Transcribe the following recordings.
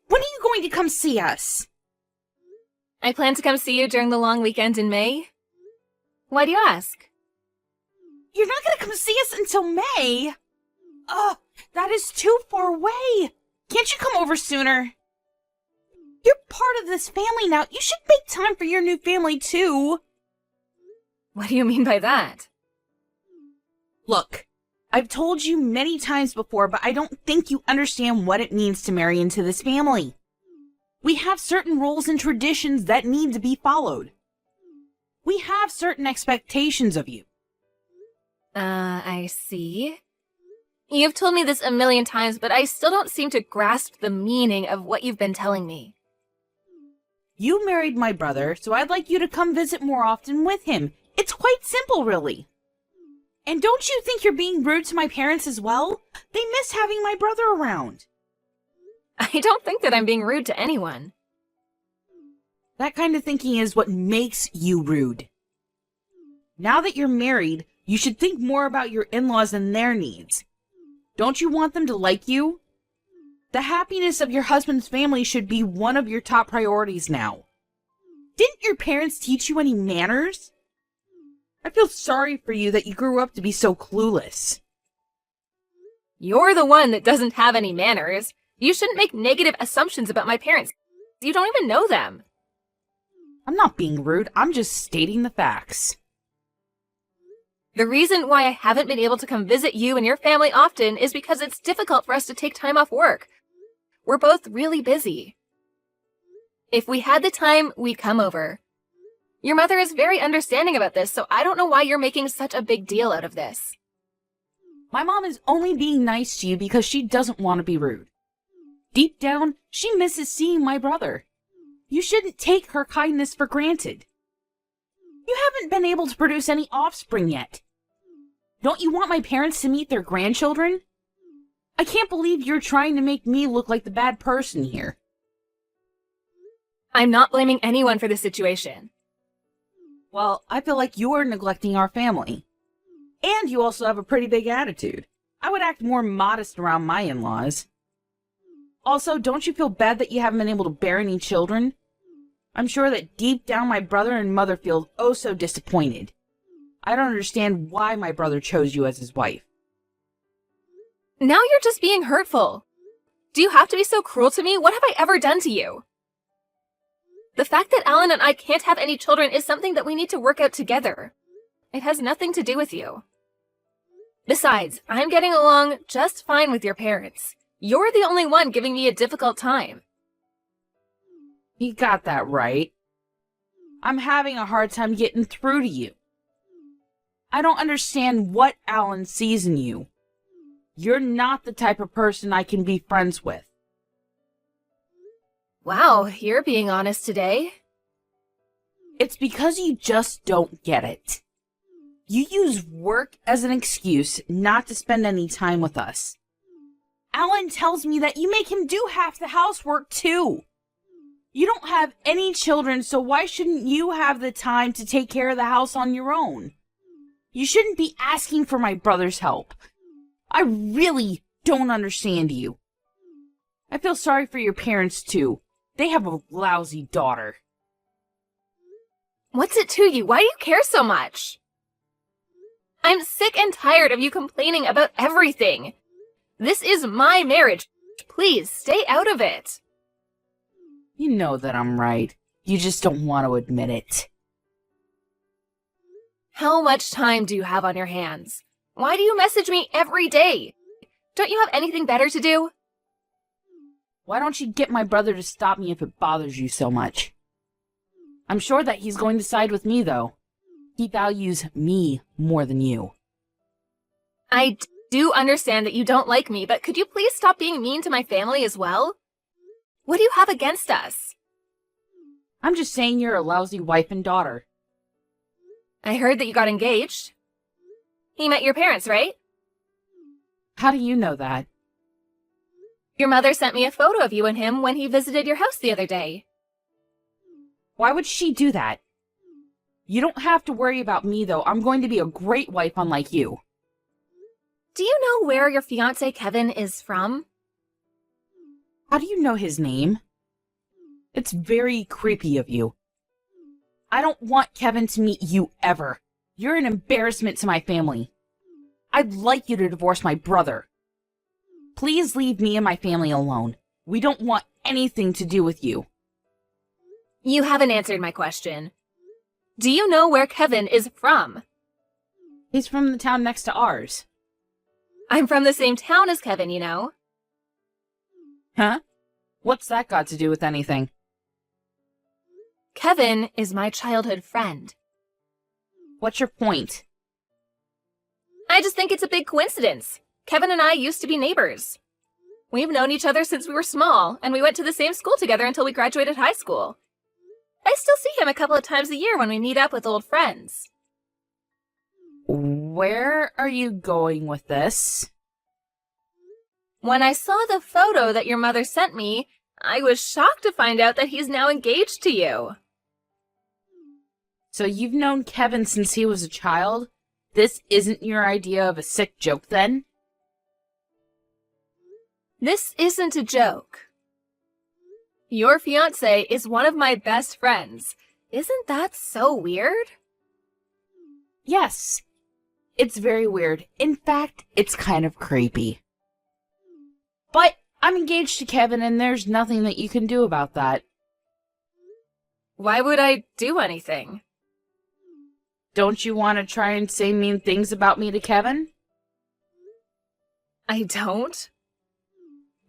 When are you going to come see us? I plan to come see you during the long weekend in May. Why do you ask? You're not going to come see us until May? Ugh, that is too far away. Can't you come over sooner? You're part of this family now. You should make time for your new family, too. What do you mean by that? Look, I've told you many times before, but I don't think you understand what it means to marry into this family. We have certain rules and traditions that need to be followed. We have certain expectations of you. I see. You've told me this a million times, but I still don't seem to grasp the meaning of what you've been telling me. You married my brother, so I'd like you to come visit more often with him. It's quite simple, really. And don't you think you're being rude to my parents as well? They miss having my brother around. I don't think that I'm being rude to anyone. That kind of thinking is what makes you rude. Now that you're married, you should think more about your in-laws and their needs. Don't you want them to like you? The happiness of your husband's family should be one of your top priorities now. Didn't your parents teach you any manners? I feel sorry for you that you grew up to be so clueless. You're the one that doesn't have any manners. You shouldn't make negative assumptions about my parents. You don't even know them. I'm not being rude. I'm just stating the facts. The reason why I haven't been able to come visit you and your family often is because it's difficult for us to take time off work. We're both really busy. If we had the time, we'd come over. Your mother is very understanding about this, so I don't know why you're making such a big deal out of this. My mom is only being nice to you because she doesn't want to be rude. Deep down, she misses seeing my brother. You shouldn't take her kindness for granted. You haven't been able to produce any offspring yet. Don't you want my parents to meet their grandchildren? I can't believe you're trying to make me look like the bad person here. I'm not blaming anyone for this situation. Well, I feel like you're neglecting our family. And you also have a pretty big attitude. I would act more modest around my in-laws. Also, don't you feel bad that you haven't been able to bear any children? I'm sure that deep down my brother and mother feel oh so disappointed. I don't understand why my brother chose you as his wife. Now you're just being hurtful. Do you have to be so cruel to me? What have I ever done to you? The fact that Alan and I can't have any children is something that we need to work out together. It has nothing to do with you. Besides, I'm getting along just fine with your parents. You're the only one giving me a difficult time. You got that right. I'm having a hard time getting through to you. I don't understand what Alan sees in you. You're not the type of person I can be friends with. Wow, you're being honest today. It's because you just don't get it. You use work as an excuse not to spend any time with us. Alan tells me that you make him do half the housework too. You don't have any children, so why shouldn't you have the time to take care of the house on your own? You shouldn't be asking for my brother's help. I really don't understand you. I feel sorry for your parents too. They have a lousy daughter. What's it to you? Why do you care so much? I'm sick and tired of you complaining about everything. This is my marriage. Please, stay out of it. You know that I'm right. You just don't want to admit it. How much time do you have on your hands? Why do you message me every day? Don't you have anything better to do? Why don't you get my brother to stop me if it bothers you so much? I'm sure that he's going to side with me, though. He values me more than you. I do understand that you don't like me, but could you please stop being mean to my family as well? What do you have against us? I'm just saying you're a lousy wife and daughter. I heard that you got engaged. He met your parents, right? How do you know that? Your mother sent me a photo of you and him when he visited your house the other day. Why would she do that? You don't have to worry about me, though. I'm going to be a great wife unlike you. Do you know where your fiancé Kevin is from? How do you know his name? It's very creepy of you. I don't want Kevin to meet you ever. You're an embarrassment to my family. I'd like you to divorce my brother. Please leave me and my family alone. We don't want anything to do with you. You haven't answered my question. Do you know where Kevin is from? He's from the town next to ours. I'm from the same town as Kevin, you know. Huh? What's that got to do with anything? Kevin is my childhood friend. What's your point? I just think it's a big coincidence. Kevin and I used to be neighbors. We've known each other since we were small, and we went to the same school together until we graduated high school. I still see him a couple of times a year when we meet up with old friends. Where are you going with this? When I saw the photo that your mother sent me, I was shocked to find out that he's now engaged to you. So you've known Kevin since he was a child? This isn't your idea of a sick joke, then? This isn't a joke. Your fiancé is one of my best friends. Isn't that so weird? Yes. It's very weird. In fact, it's kind of creepy. But I'm engaged to Kevin, and there's nothing that you can do about that. Why would I do anything? Don't you want to try and say mean things about me to Kevin? I don't.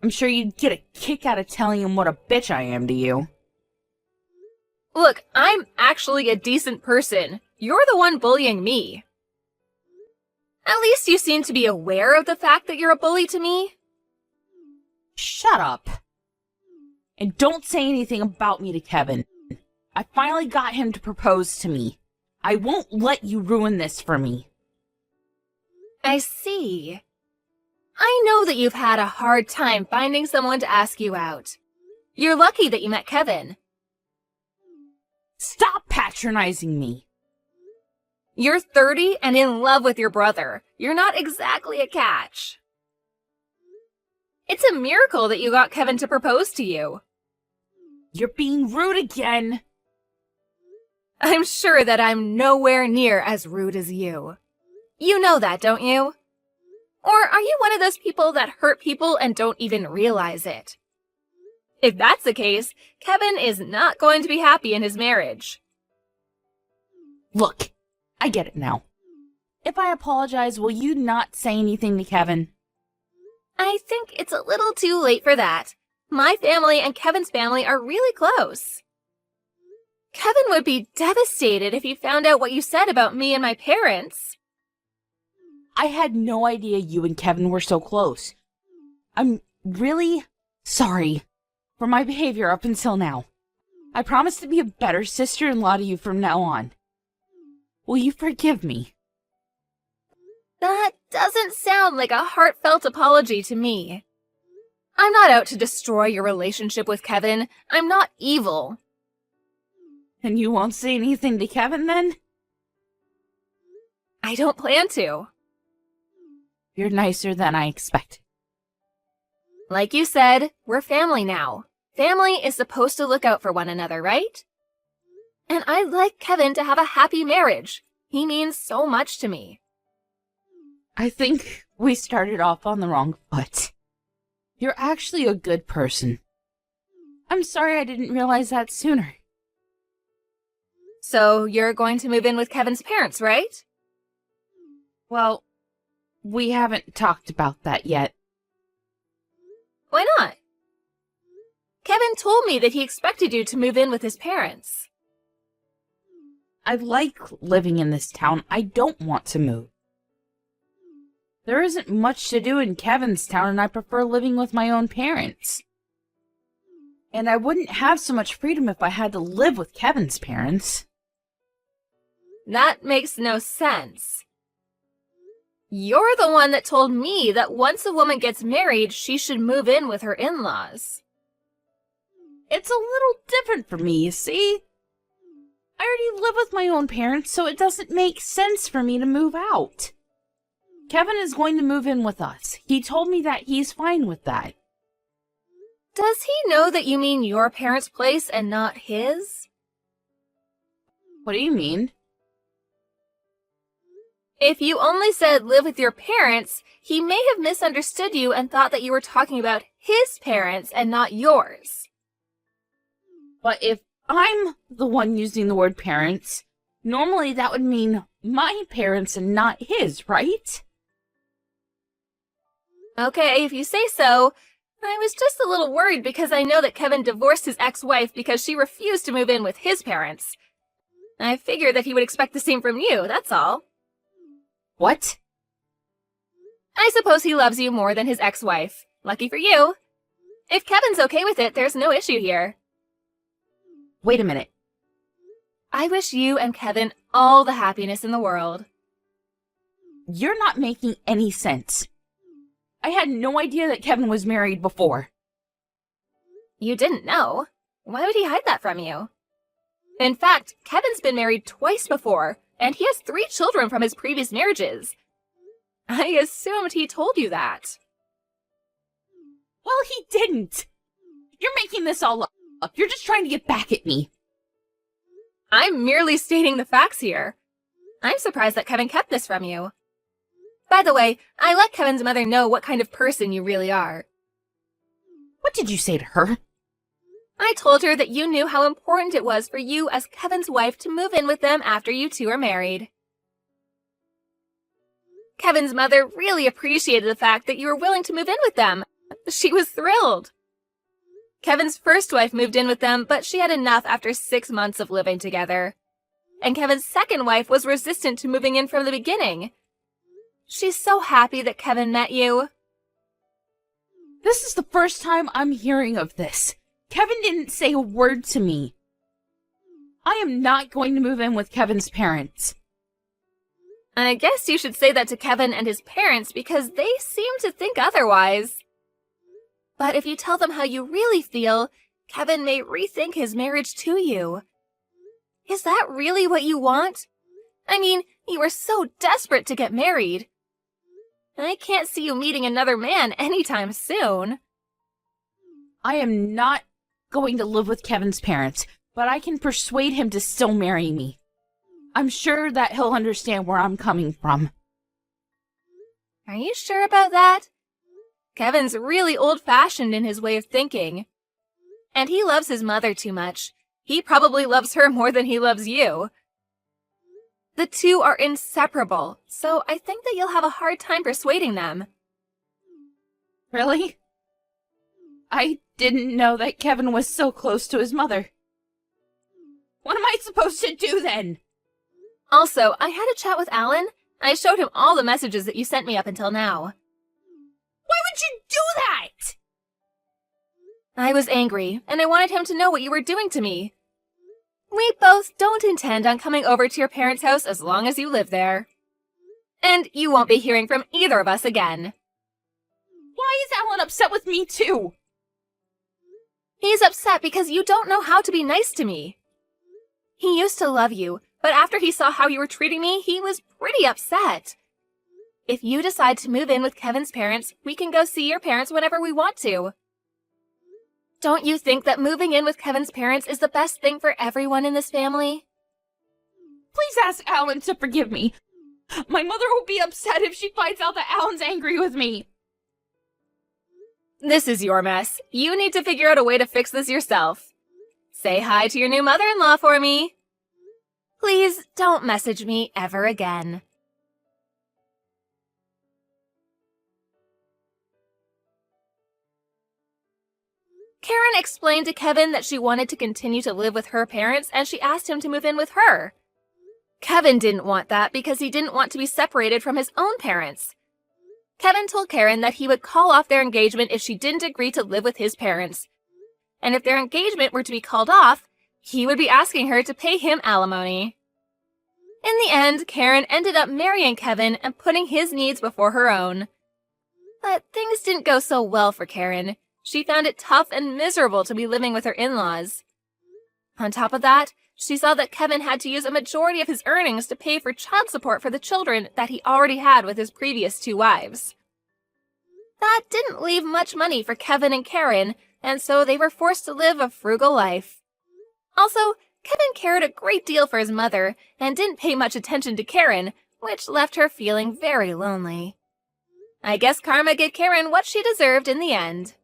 I'm sure you'd get a kick out of telling him what a bitch I am to you. Look, I'm actually a decent person. You're the one bullying me. At least you seem to be aware of the fact that you're a bully to me. Shut up. And don't say anything about me to Kevin. I finally got him to propose to me. I won't let you ruin this for me. I see. I know that you've had a hard time finding someone to ask you out. You're lucky that you met Kevin. Stop patronizing me. You're 30 and in love with your brother. You're not exactly a catch. It's a miracle that you got Kevin to propose to you. You're being rude again. I'm sure that I'm nowhere near as rude as you. You know that, don't you? Or are you one of those people that hurt people and don't even realize it? If that's the case, Kevin is not going to be happy in his marriage. Look, I get it now. If I apologize, will you not say anything to Kevin? I think it's a little too late for that. My family and Kevin's family are really close. Kevin would be devastated if he found out what you said about me and my parents. I had no idea you and Kevin were so close. I'm really sorry for my behavior up until now. I promise to be a better sister-in-law to you from now on. Will you forgive me? That doesn't sound like a heartfelt apology to me. I'm not out to destroy your relationship with Kevin. I'm not evil. And you won't say anything to Kevin then? I don't plan to. You're nicer than I expected. Like you said, we're family now. Family is supposed to look out for one another, right? And I'd like Kevin to have a happy marriage. He means so much to me. I think we started off on the wrong foot. You're actually a good person. I'm sorry I didn't realize that sooner. So you're going to move in with Kevin's parents, right? Well, we haven't talked about that yet. Why not? Kevin told me that he expected you to move in with his parents. I like living in this town. I don't want to move. There isn't much to do in Kevin's town, and I prefer living with my own parents. And I wouldn't have so much freedom if I had to live with Kevin's parents. That makes no sense. You're the one that told me that once a woman gets married, she should move in with her in-laws. It's a little different for me, you see? I already live with my own parents, so it doesn't make sense for me to move out. Kevin is going to move in with us. He told me that he's fine with that. Does he know that you mean your parents' place and not his? What do you mean? If you only said live with your parents, he may have misunderstood you and thought that you were talking about his parents and not yours. But if I'm the one using the word parents, normally that would mean my parents and not his, right? Okay, if you say so. I was just a little worried because I know that Kevin divorced his ex-wife because she refused to move in with his parents. I figured that he would expect the same from you, that's all. What? I suppose he loves you more than his ex-wife. Lucky for you. If Kevin's okay with it, there's no issue here. Wait a minute. I wish you and Kevin all the happiness in the world. You're not making any sense. I had no idea that Kevin was married before. You didn't know? Why would he hide that from you? In fact, Kevin's been married twice before, and he has 3 children from his previous marriages. I assumed he told you that. Well, he didn't. You're making this all up. You're just trying to get back at me. I'm merely stating the facts here. I'm surprised that Kevin kept this from you. By the way, I let Kevin's mother know what kind of person you really are. What did you say to her? I told her that you knew how important it was for you as Kevin's wife to move in with them after you two are married. Kevin's mother really appreciated the fact that you were willing to move in with them. She was thrilled. Kevin's first wife moved in with them, but she had enough after 6 months of living together. And Kevin's second wife was resistant to moving in from the beginning. She's so happy that Kevin met you. This is the first time I'm hearing of this. Kevin didn't say a word to me. I am not going to move in with Kevin's parents. I guess you should say that to Kevin and his parents because they seem to think otherwise. But if you tell them how you really feel, Kevin may rethink his marriage to you. Is that really what you want? I mean, you were so desperate to get married. I can't see you meeting another man anytime soon. I am not going to live with Kevin's parents, but I can persuade him to still marry me. I'm sure that he'll understand where I'm coming from. Are you sure about that? Kevin's really old-fashioned in his way of thinking. And he loves his mother too much. He probably loves her more than he loves you. The two are inseparable, so I think that you'll have a hard time persuading them. Really? I didn't know that Kevin was so close to his mother. What am I supposed to do then? Also, I had a chat with Alan. I showed him all the messages that you sent me up until now. Why would you do that? I was angry, and I wanted him to know what you were doing to me. We both don't intend on coming over to your parents' house as long as you live there. And you won't be hearing from either of us again. Why is Alan upset with me too? He's upset because you don't know how to be nice to me. He used to love you, but after he saw how you were treating me, he was pretty upset. If you decide to move in with Kevin's parents, we can go see your parents whenever we want to. Don't you think that moving in with Kevin's parents is the best thing for everyone in this family? Please ask Alan to forgive me. My mother will be upset if she finds out that Alan's angry with me. This is your mess. You need to figure out a way to fix this yourself. Say hi to your new mother-in-law for me. Please don't message me ever again. Karen explained to Kevin that she wanted to continue to live with her parents and she asked him to move in with her. Kevin didn't want that because he didn't want to be separated from his own parents. Kevin told Karen that he would call off their engagement if she didn't agree to live with his parents. And if their engagement were to be called off, he would be asking her to pay him alimony. In the end, Karen ended up marrying Kevin and putting his needs before her own. But things didn't go so well for Karen. She found it tough and miserable to be living with her in-laws. On top of that, she saw that Kevin had to use a majority of his earnings to pay for child support for the children that he already had with his previous 2 wives. That didn't leave much money for Kevin and Karen, and so they were forced to live a frugal life. Also, Kevin cared a great deal for his mother and didn't pay much attention to Karen, which left her feeling very lonely. I guess karma gave Karen what she deserved in the end.